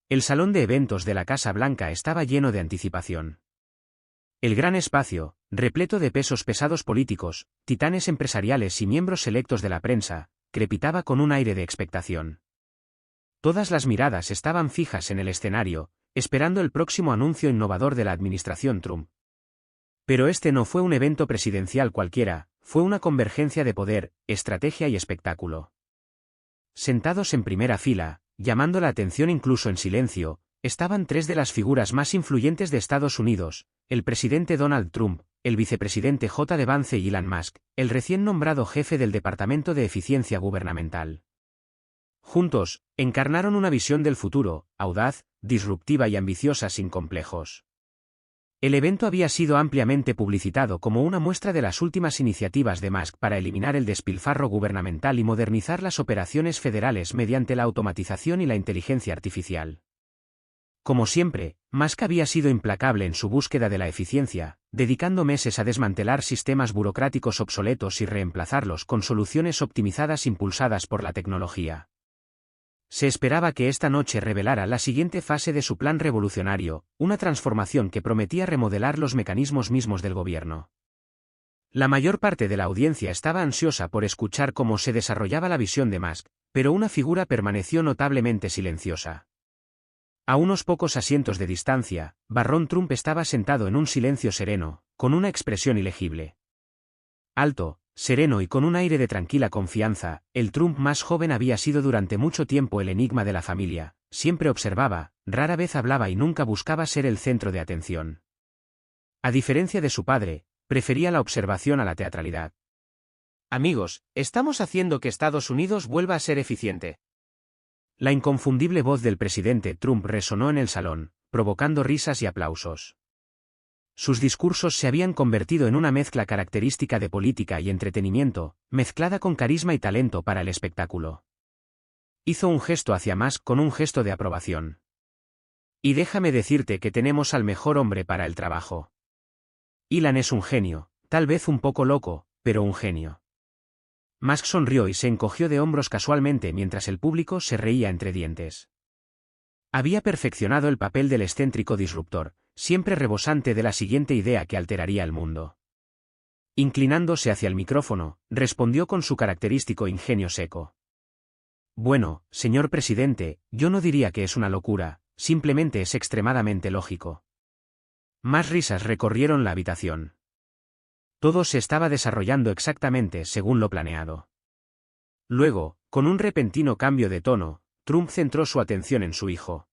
El salón de eventos de la Casa Blanca estaba lleno de anticipación. El gran espacio, repleto de pesos pesados políticos, titanes empresariales y miembros selectos de la prensa, crepitaba con un aire de expectación. Todas las miradas estaban fijas en el escenario, esperando el próximo anuncio innovador de la administración Trump. Pero este no fue un evento presidencial cualquiera, fue una convergencia de poder, estrategia y espectáculo. Sentados en primera fila, llamando la atención incluso en silencio, estaban tres de las figuras más influyentes de Estados Unidos, el presidente Donald Trump, el vicepresidente J.D. Vance y Elon Musk, el recién nombrado jefe del Departamento de Eficiencia Gubernamental. Juntos, encarnaron una visión del futuro, audaz, disruptiva y ambiciosa sin complejos. El evento había sido ampliamente publicitado como una muestra de las últimas iniciativas de Musk para eliminar el despilfarro gubernamental y modernizar las operaciones federales mediante la automatización y la inteligencia artificial. Como siempre, Musk había sido implacable en su búsqueda de la eficiencia, dedicando meses a desmantelar sistemas burocráticos obsoletos y reemplazarlos con soluciones optimizadas impulsadas por la tecnología. Se esperaba que esta noche revelara la siguiente fase de su plan revolucionario, una transformación que prometía remodelar los mecanismos mismos del gobierno. La mayor parte de la audiencia estaba ansiosa por escuchar cómo se desarrollaba la visión de Musk, pero una figura permaneció notablemente silenciosa. A unos pocos asientos de distancia, Barron Trump estaba sentado en un silencio sereno, con una expresión ilegible. Alto, sereno y con un aire de tranquila confianza, el Trump más joven había sido durante mucho tiempo el enigma de la familia, siempre observaba, rara vez hablaba y nunca buscaba ser el centro de atención. A diferencia de su padre, prefería la observación a la teatralidad. Amigos, estamos haciendo que Estados Unidos vuelva a ser eficiente. La inconfundible voz del presidente Trump resonó en el salón, provocando risas y aplausos. Sus discursos se habían convertido en una mezcla característica de política y entretenimiento, mezclada con carisma y talento para el espectáculo. Hizo un gesto hacia Musk con un gesto de aprobación. Y déjame decirte que tenemos al mejor hombre para el trabajo. Elon es un genio, tal vez un poco loco, pero un genio. Musk sonrió y se encogió de hombros casualmente mientras el público se reía entre dientes. Había perfeccionado el papel del excéntrico disruptor, siempre rebosante de la siguiente idea que alteraría el mundo. Inclinándose hacia el micrófono, respondió con su característico ingenio seco. Bueno, señor presidente, yo no diría que es una locura, simplemente es extremadamente lógico. Más risas recorrieron la habitación. Todo se estaba desarrollando exactamente según lo planeado. Luego, con un repentino cambio de tono, Trump centró su atención en su hijo.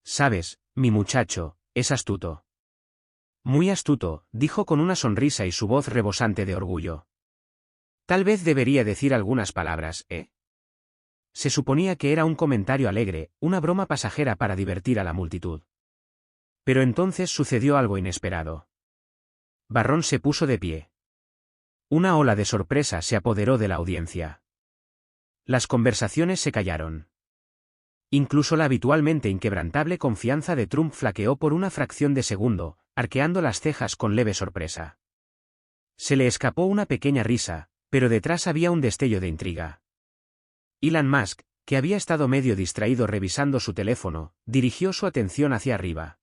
Sabes, mi muchacho, es astuto. Muy astuto, dijo con una sonrisa y su voz rebosante de orgullo. Tal vez debería decir algunas palabras, ¿eh? Se suponía que era un comentario alegre, una broma pasajera para divertir a la multitud. Pero entonces sucedió algo inesperado. Barron se puso de pie. Una ola de sorpresa se apoderó de la audiencia. Las conversaciones se callaron. Incluso la habitualmente inquebrantable confianza de Trump flaqueó por una fracción de segundo, arqueando las cejas con leve sorpresa. Se le escapó una pequeña risa, pero detrás había un destello de intriga. Elon Musk, que había estado medio distraído revisando su teléfono, dirigió su atención hacia arriba.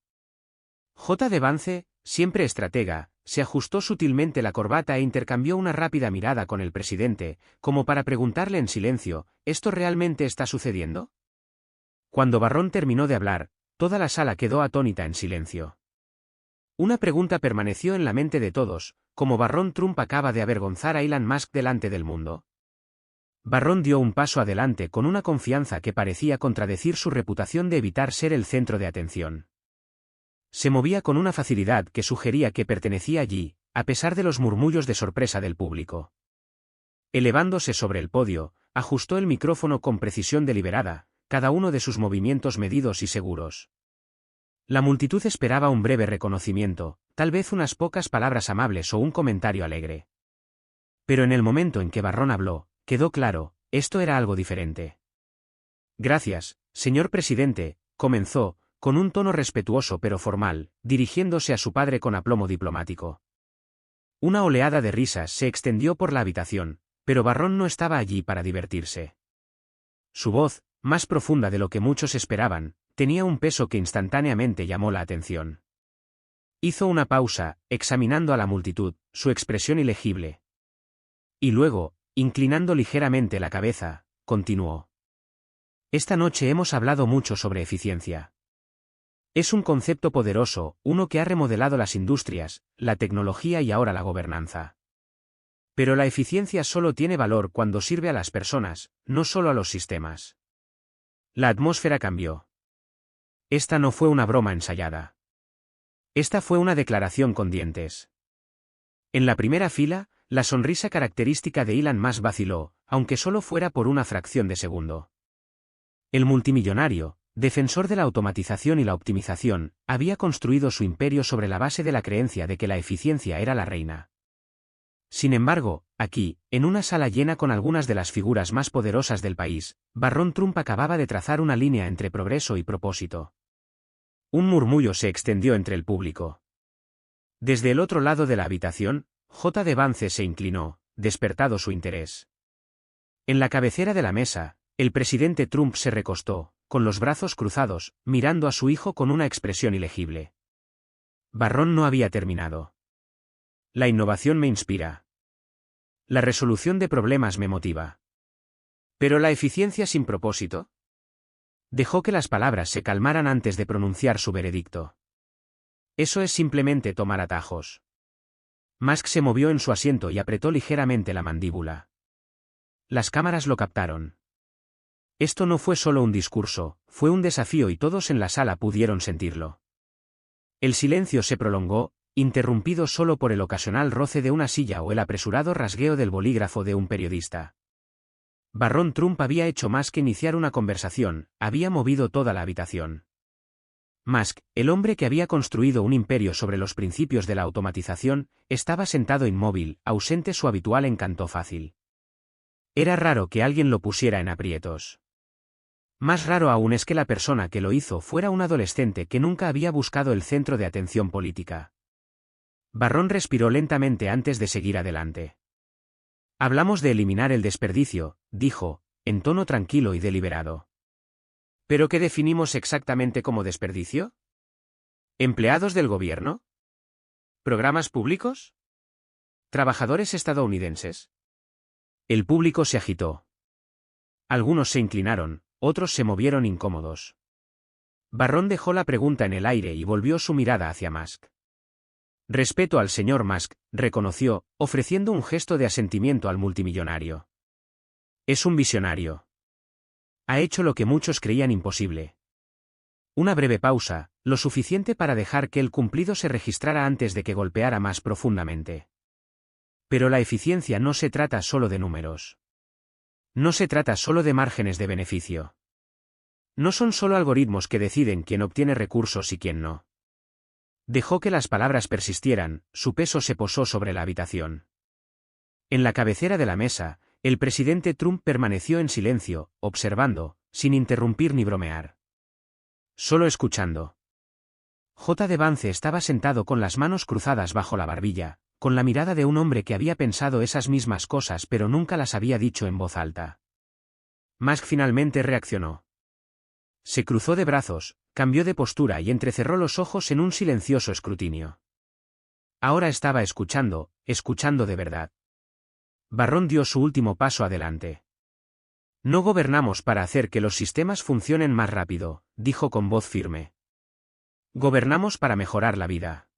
J.D. Vance, siempre estratega, se ajustó sutilmente la corbata e intercambió una rápida mirada con el presidente, como para preguntarle en silencio, ¿esto realmente está sucediendo? Cuando Barron terminó de hablar, toda la sala quedó atónita en silencio. Una pregunta permaneció en la mente de todos, ¿cómo Barron Trump acaba de avergonzar a Elon Musk delante del mundo? Barron dio un paso adelante con una confianza que parecía contradecir su reputación de evitar ser el centro de atención. Se movía con una facilidad que sugería que pertenecía allí, a pesar de los murmullos de sorpresa del público. Elevándose sobre el podio, ajustó el micrófono con precisión deliberada, cada uno de sus movimientos medidos y seguros. La multitud esperaba un breve reconocimiento, tal vez unas pocas palabras amables o un comentario alegre. Pero en el momento en que Barron habló, quedó claro, esto era algo diferente. Gracias, señor presidente, comenzó, con un tono respetuoso pero formal, dirigiéndose a su padre con aplomo diplomático. Una oleada de risas se extendió por la habitación, pero Barron no estaba allí para divertirse. Su voz, más profunda de lo que muchos esperaban, tenía un peso que instantáneamente llamó la atención. Hizo una pausa, examinando a la multitud, su expresión ilegible. Y luego, inclinando ligeramente la cabeza, continuó. Esta noche hemos hablado mucho sobre eficiencia. Es un concepto poderoso, uno que ha remodelado las industrias, la tecnología y ahora la gobernanza. Pero la eficiencia solo tiene valor cuando sirve a las personas, no solo a los sistemas. La atmósfera cambió. Esta no fue una broma ensayada. Esta fue una declaración con dientes. En la primera fila, la sonrisa característica de Elon Musk vaciló, aunque solo fuera por una fracción de segundo. El multimillonario, defensor de la automatización y la optimización, había construido su imperio sobre la base de la creencia de que la eficiencia era la reina. Sin embargo, aquí, en una sala llena con algunas de las figuras más poderosas del país, Barron Trump acababa de trazar una línea entre progreso y propósito. Un murmullo se extendió entre el público. Desde el otro lado de la habitación, J. Vance se inclinó, despertado su interés. En la cabecera de la mesa, el presidente Trump se recostó, con los brazos cruzados, mirando a su hijo con una expresión ilegible. Barron no había terminado. La innovación me inspira. La resolución de problemas me motiva. ¿Pero la eficiencia sin propósito? Dejó que las palabras se calmaran antes de pronunciar su veredicto. Eso es simplemente tomar atajos. Musk se movió en su asiento y apretó ligeramente la mandíbula. Las cámaras lo captaron. Esto no fue solo un discurso, fue un desafío y todos en la sala pudieron sentirlo. El silencio se prolongó, interrumpido solo por el ocasional roce de una silla o el apresurado rasgueo del bolígrafo de un periodista. Barron Trump había hecho más que iniciar una conversación, había movido toda la habitación. Musk, el hombre que había construido un imperio sobre los principios de la automatización, estaba sentado inmóvil, ausente su habitual encanto fácil. Era raro que alguien lo pusiera en aprietos. Más raro aún es que la persona que lo hizo fuera un adolescente que nunca había buscado el centro de atención política. Barron respiró lentamente antes de seguir adelante. Hablamos de eliminar el desperdicio, dijo, en tono tranquilo y deliberado. ¿Pero qué definimos exactamente como desperdicio? ¿Empleados del gobierno? ¿Programas públicos? ¿Trabajadores estadounidenses? El público se agitó. Algunos se inclinaron, otros se movieron incómodos. Barron dejó la pregunta en el aire y volvió su mirada hacia Musk. Respeto al señor Musk, reconoció, ofreciendo un gesto de asentimiento al multimillonario. Es un visionario. Ha hecho lo que muchos creían imposible. Una breve pausa, lo suficiente para dejar que el cumplido se registrara antes de que golpeara más profundamente. Pero la eficiencia no se trata solo de números. No se trata solo de márgenes de beneficio. No son solo algoritmos que deciden quién obtiene recursos y quién no. Dejó que las palabras persistieran, su peso se posó sobre la habitación. En la cabecera de la mesa, el presidente Trump permaneció en silencio, observando, sin interrumpir ni bromear. Solo escuchando. J. Vance estaba sentado con las manos cruzadas bajo la barbilla, con la mirada de un hombre que había pensado esas mismas cosas pero nunca las había dicho en voz alta. Musk finalmente reaccionó. Se cruzó de brazos, cambió de postura y entrecerró los ojos en un silencioso escrutinio. Ahora estaba escuchando de verdad. Barron dio su último paso adelante. No gobernamos para hacer que los sistemas funcionen más rápido, dijo con voz firme. Gobernamos para mejorar la vida.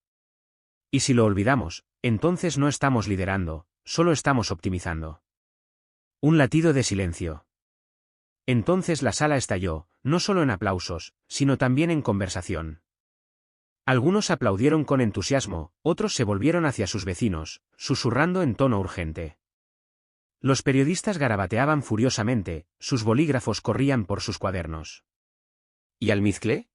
Y si lo olvidamos, entonces no estamos liderando, solo estamos optimizando. Un latido de silencio. Entonces la sala estalló, no solo en aplausos, sino también en conversación. Algunos aplaudieron con entusiasmo, otros se volvieron hacia sus vecinos, susurrando en tono urgente. Los periodistas garabateaban furiosamente, sus bolígrafos corrían por sus cuadernos. ¿Y almizcle?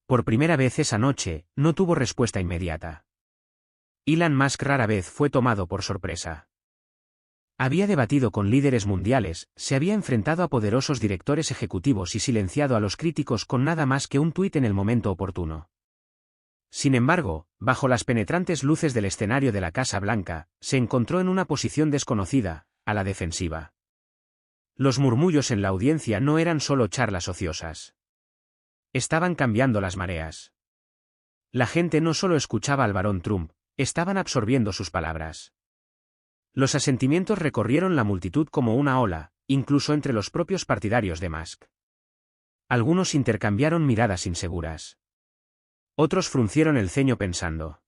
Por primera vez esa noche, no tuvo respuesta inmediata. Elon Musk rara vez fue tomado por sorpresa. Había debatido con líderes mundiales, se había enfrentado a poderosos directores ejecutivos y silenciado a los críticos con nada más que un tuit en el momento oportuno. Sin embargo, bajo las penetrantes luces del escenario de la Casa Blanca, se encontró en una posición desconocida, a la defensiva. Los murmullos en la audiencia no eran solo charlas ociosas. Estaban cambiando las mareas. La gente no solo escuchaba al barón Trump, estaban absorbiendo sus palabras. Los asentimientos recorrieron la multitud como una ola, incluso entre los propios partidarios de Musk. Algunos intercambiaron miradas inseguras. Otros fruncieron el ceño pensando.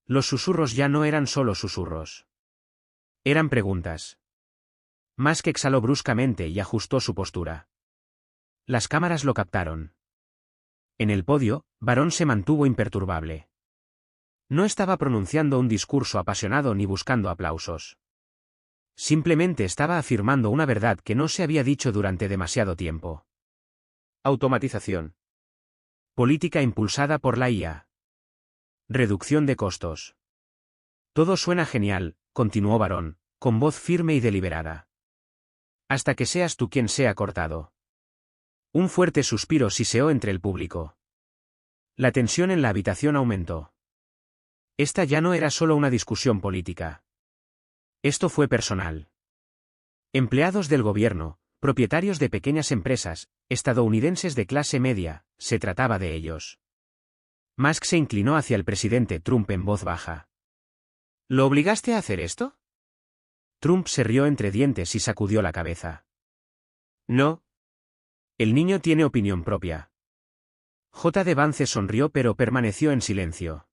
Los susurros ya no eran solo susurros. Eran preguntas. Musk exhaló bruscamente y ajustó su postura. Las cámaras lo captaron. En el podio, Barón se mantuvo imperturbable. No estaba pronunciando un discurso apasionado ni buscando aplausos. Simplemente estaba afirmando una verdad que no se había dicho durante demasiado tiempo. Automatización. Política impulsada por la IA. Reducción de costos. Todo suena genial, continuó Barón, con voz firme y deliberada. Hasta que seas tú quien sea cortado. Un fuerte suspiro siseó entre el público. La tensión en la habitación aumentó. Esta ya no era solo una discusión política. Esto fue personal. Empleados del gobierno, propietarios de pequeñas empresas, estadounidenses de clase media, se trataba de ellos. Musk se inclinó hacia el presidente Trump en voz baja. ¿Lo obligaste a hacer esto? Trump se rió entre dientes y sacudió la cabeza. No. El niño tiene opinión propia. J. Vance sonrió pero permaneció en silencio.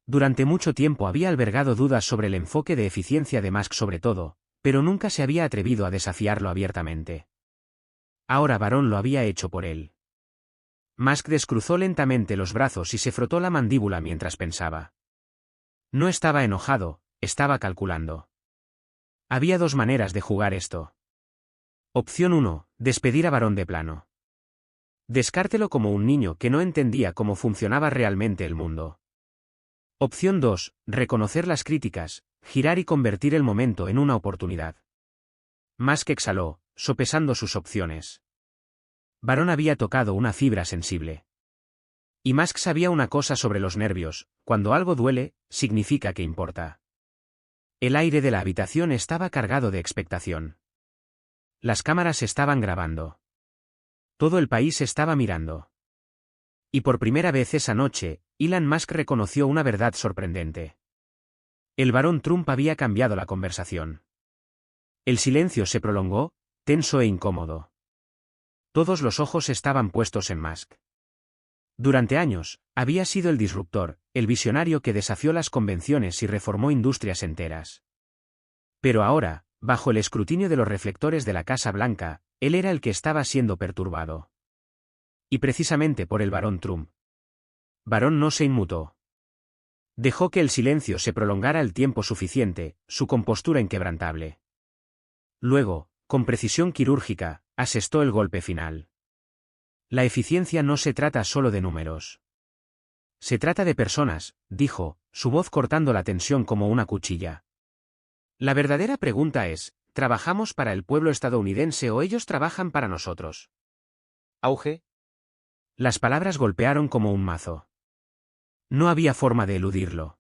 Durante mucho tiempo había albergado dudas sobre el enfoque de eficiencia de Musk sobre todo, pero nunca se había atrevido a desafiarlo abiertamente. Ahora Barón lo había hecho por él. Musk descruzó lentamente los brazos y se frotó la mandíbula mientras pensaba. No estaba enojado, estaba calculando. Había dos maneras de jugar esto. Opción 1, despedir a Barón de plano. Descártelo como un niño que no entendía cómo funcionaba realmente el mundo. Opción 2, reconocer las críticas, girar y convertir el momento en una oportunidad. Musk exhaló, sopesando sus opciones. Barón había tocado una fibra sensible. Y Musk sabía una cosa sobre los nervios: cuando algo duele, significa que importa. El aire de la habitación estaba cargado de expectación. Las cámaras estaban grabando. Todo el país estaba mirando. Y por primera vez esa noche, Elon Musk reconoció una verdad sorprendente. El barón Trump había cambiado la conversación. El silencio se prolongó, tenso e incómodo. Todos los ojos estaban puestos en Musk. Durante años, había sido el disruptor, el visionario que desafió las convenciones y reformó industrias enteras. Pero ahora, bajo el escrutinio de los reflectores de la Casa Blanca, él era el que estaba siendo perturbado. Y precisamente por el barón Trump. Barón no se inmutó. Dejó que el silencio se prolongara el tiempo suficiente, su compostura inquebrantable. Luego, con precisión quirúrgica, asestó el golpe final. La eficiencia no se trata solo de números. Se trata de personas, dijo, su voz cortando la tensión como una cuchilla. La verdadera pregunta es, ¿trabajamos para el pueblo estadounidense o ellos trabajan para nosotros? Auge. Las palabras golpearon como un mazo. No había forma de eludirlo.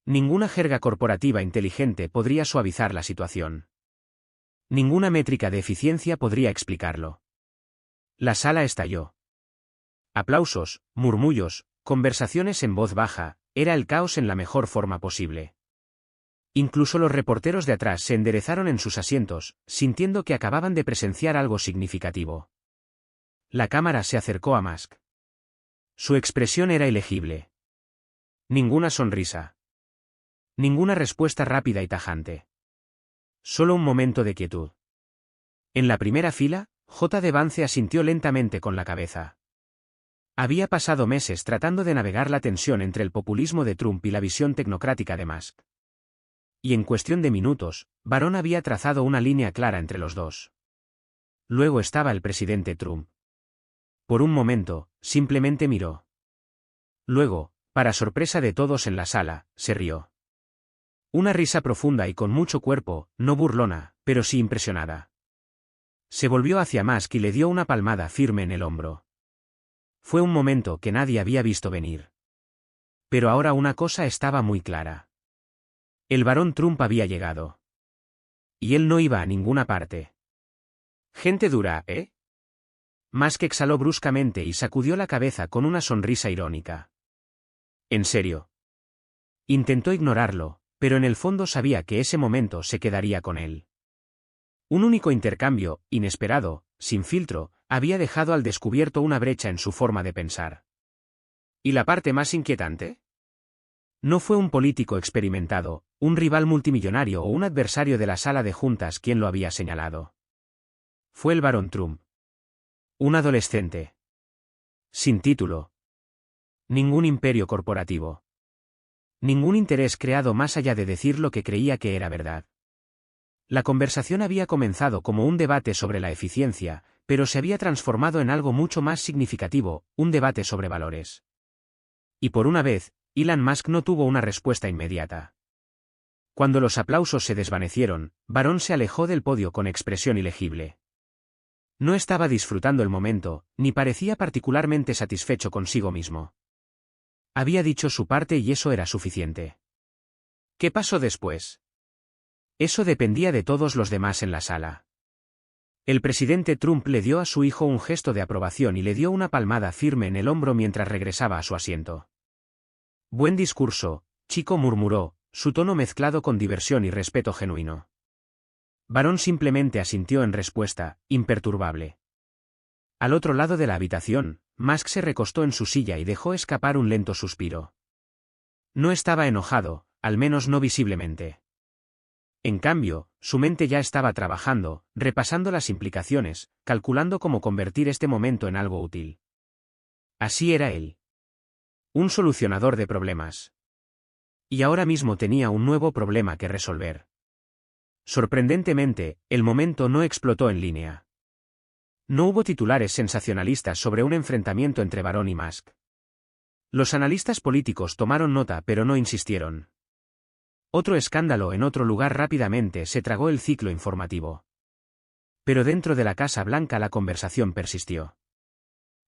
Ninguna jerga corporativa inteligente podría suavizar la situación. Ninguna métrica de eficiencia podría explicarlo. La sala estalló. Aplausos, murmullos, conversaciones en voz baja, era el caos en la mejor forma posible. Incluso los reporteros de atrás se enderezaron en sus asientos, sintiendo que acababan de presenciar algo significativo. La cámara se acercó a Musk. Su expresión era ilegible. Ninguna sonrisa. Ninguna respuesta rápida y tajante. Solo un momento de quietud. En la primera fila, J. Vance asintió lentamente con la cabeza. Había pasado meses tratando de navegar la tensión entre el populismo de Trump y la visión tecnocrática de Musk. Y en cuestión de minutos, Barón había trazado una línea clara entre los dos. Luego estaba el presidente Trump. Por un momento, simplemente miró. Luego, para sorpresa de todos en la sala, se rió. Una risa profunda y con mucho cuerpo, no burlona, pero sí impresionada. Se volvió hacia Musk y le dio una palmada firme en el hombro. Fue un momento que nadie había visto venir. Pero ahora una cosa estaba muy clara. El barón Trump había llegado. Y él no iba a ninguna parte. Gente dura, ¿eh? Musk exhaló bruscamente y sacudió la cabeza con una sonrisa irónica. ¿En serio? Intentó ignorarlo, pero en el fondo sabía que ese momento se quedaría con él. Un único intercambio, inesperado, sin filtro, había dejado al descubierto una brecha en su forma de pensar. ¿Y la parte más inquietante? No fue un político experimentado, un rival multimillonario o un adversario de la sala de juntas quien lo había señalado. Fue el barón Trump. Un adolescente. Sin título. Ningún imperio corporativo. Ningún interés creado más allá de decir lo que creía que era verdad. La conversación había comenzado como un debate sobre la eficiencia, pero se había transformado en algo mucho más significativo, un debate sobre valores. Y por una vez, Elon Musk no tuvo una respuesta inmediata. Cuando los aplausos se desvanecieron, Barón se alejó del podio con expresión ilegible. No estaba disfrutando el momento, ni parecía particularmente satisfecho consigo mismo. Había dicho su parte y eso era suficiente. ¿Qué pasó después? Eso dependía de todos los demás en la sala. El presidente Trump le dio a su hijo un gesto de aprobación y le dio una palmada firme en el hombro mientras regresaba a su asiento. Buen discurso, chico, murmuró, su tono mezclado con diversión y respeto genuino. Barón simplemente asintió en respuesta, imperturbable. Al otro lado de la habitación, Musk se recostó en su silla y dejó escapar un lento suspiro. No estaba enojado, al menos no visiblemente. En cambio, su mente ya estaba trabajando, repasando las implicaciones, calculando cómo convertir este momento en algo útil. Así era él. Un solucionador de problemas. Y ahora mismo tenía un nuevo problema que resolver. Sorprendentemente, el momento no explotó en línea. No hubo titulares sensacionalistas sobre un enfrentamiento entre Barón y Musk. Los analistas políticos tomaron nota pero no insistieron. Otro escándalo en otro lugar rápidamente se tragó el ciclo informativo. Pero dentro de la Casa Blanca la conversación persistió.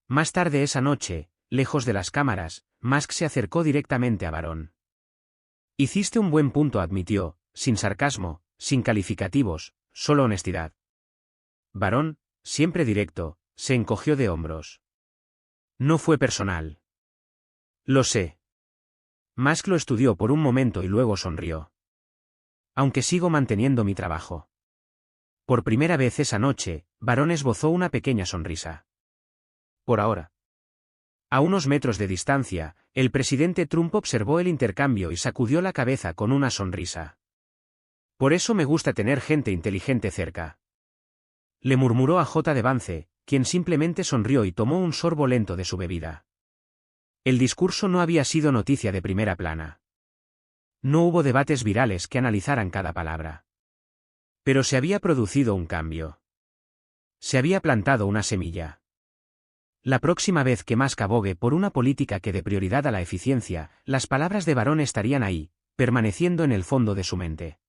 Más tarde esa noche, lejos de las cámaras, Musk se acercó directamente a Barón. Hiciste un buen punto, admitió, sin sarcasmo, sin calificativos, solo honestidad. Barón, siempre directo, se encogió de hombros. No fue personal. Lo sé. Musk lo estudió por un momento y luego sonrió. Aunque sigo manteniendo mi trabajo. Por primera vez esa noche, Barón esbozó una pequeña sonrisa. Por ahora. A unos metros de distancia, el presidente Trump observó el intercambio y sacudió la cabeza con una sonrisa. Por eso me gusta tener gente inteligente cerca. Le murmuró a J. de Vance, quien simplemente sonrió y tomó un sorbo lento de su bebida. El discurso no había sido noticia de primera plana. No hubo debates virales que analizaran cada palabra. Pero se había producido un cambio. Se había plantado una semilla. La próxima vez que Musk abogue por una política que dé prioridad a la eficiencia, las palabras de Barón estarían ahí, permaneciendo en el fondo de su mente.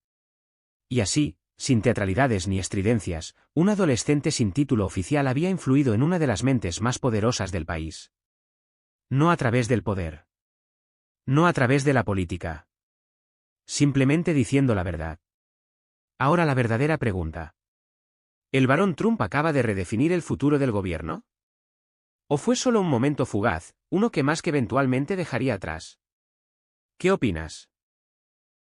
Y así, sin teatralidades ni estridencias, un adolescente sin título oficial había influido en una de las mentes más poderosas del país. No a través del poder. No a través de la política. Simplemente diciendo la verdad. Ahora la verdadera pregunta. ¿El barón Trump acaba de redefinir el futuro del gobierno? ¿O fue solo un momento fugaz, uno que Musk eventualmente dejaría atrás? ¿Qué opinas?